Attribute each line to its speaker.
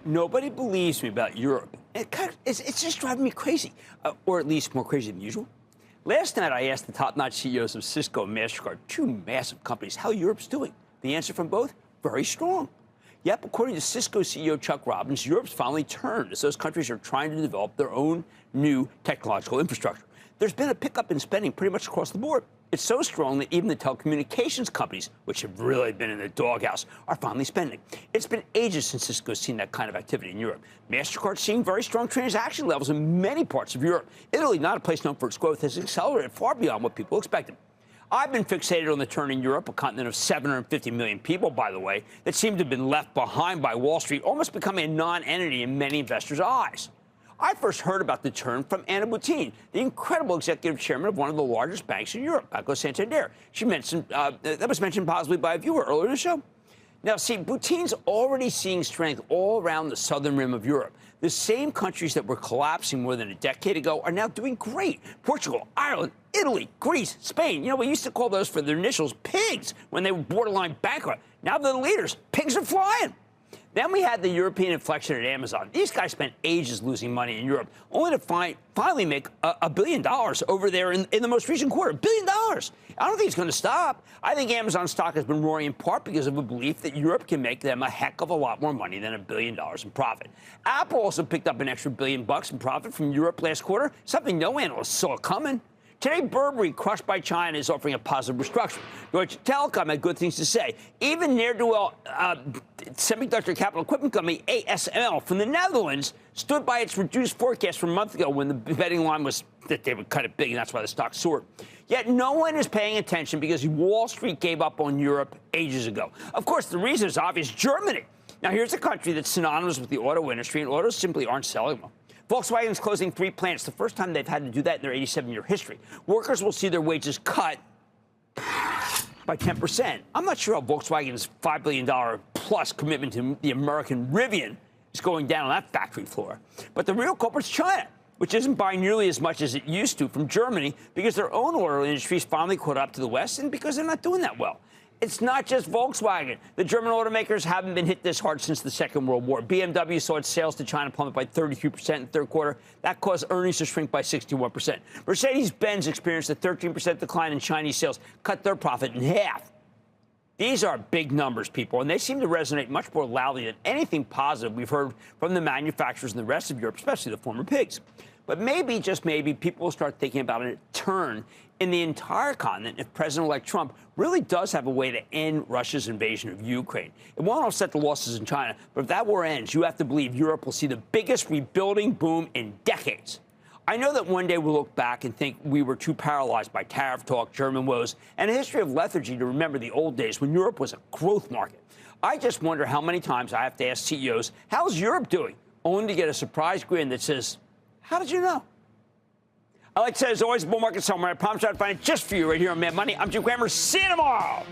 Speaker 1: Nobody believes me about Europe. It's just driving me crazy, or at least more crazy than usual. Last night, I asked the top-notch CEOs of Cisco and MasterCard, two massive companies, how Europe's doing. The answer from both, very strong. Yep, according to Cisco CEO Chuck Robbins, Europe's finally turned as those countries are trying to develop their own new technological infrastructure. There's been a pickup in spending pretty much across the board. It's so strong that even the telecommunications companies, which have really been in the doghouse, are finally spending. It's been ages since Cisco's seen that kind of activity in Europe. MasterCard's seeing very strong transaction levels in many parts of Europe. Italy, not a place known for its growth, has accelerated far beyond what people expected. I've been fixated on the turn in Europe, a continent of 750 million people, by the way, that seem to have been left behind by Wall Street, almost becoming a non-entity in many investors' eyes. I first heard about the turn from Anna Boutine, the incredible executive chairman of one of the largest banks in Europe, Banco Santander. She mentioned that was mentioned possibly by a viewer earlier in the show. Now, see, Boutine's already seeing strength all around the southern rim of Europe. The same countries that were collapsing more than a decade ago are now doing great. Portugal, Ireland, Italy, Greece, Spain. You know, we used to call those for their initials pigs when they were borderline bankrupt. Now they're the leaders. Pigs are flying. Then we had the European inflection at Amazon. These guys spent ages losing money in Europe, only to finally make $1 billion over there in the most recent quarter. $1 billion. I don't think it's going to stop. I think Amazon stock has been roaring in part because of a belief that Europe can make them a heck of a lot more money than $1 billion in profit. Apple also picked up an extra $1 billion in profit from Europe last quarter, something no analysts saw coming. Today, Burberry, crushed by China, is offering a positive restructuring. Deutsche Telekom had good things to say. Even ne'er-do-well semiconductor capital equipment company ASML from the Netherlands stood by its reduced forecast from a month ago when the betting line was that they would cut it big, and that's why the stock soared. Yet no one is paying attention because Wall Street gave up on Europe ages ago. Of course, the reason is obvious: Germany. Now, here's a country that's synonymous with the auto industry, and autos simply aren't selling well. Volkswagen's closing 3 plants, the first time they've had to do that in their 87-year history. Workers will see their wages cut by 10%. I'm not sure how Volkswagen's $5 billion plus commitment to the American Rivian is going down on that factory floor. But the real culprit's China, which isn't buying nearly as much as it used to from Germany because their own auto industry's finally caught up to the West and because they're not doing that well. It's not just Volkswagen. The German automakers haven't been hit this hard since the Second World War. BMW saw its sales to China plummet by 33% in the third quarter. That caused earnings to shrink by 61%. Mercedes-Benz experienced a 13% decline in Chinese sales, cut their profit in half. These are big numbers, people, and they seem to resonate much more loudly than anything positive we've heard from the manufacturers in the rest of Europe, especially the former pigs. But maybe, just maybe, people will start thinking about a turn in the entire continent if President-elect Trump really does have a way to end Russia's invasion of Ukraine. It won't offset the losses in China, but if that war ends, you have to believe Europe will see the biggest rebuilding boom in decades. I know that one day we'll look back and think we were too paralyzed by tariff talk, German woes, and a history of lethargy to remember the old days when Europe was a growth market. I just wonder how many times I have to ask CEOs, how's Europe doing? Only to get a surprise grin that says, how did you know? I like to say, there's always a bull market somewhere. I promise I'll find it just for you right here on Mad Money. I'm Jim Cramer. See you tomorrow.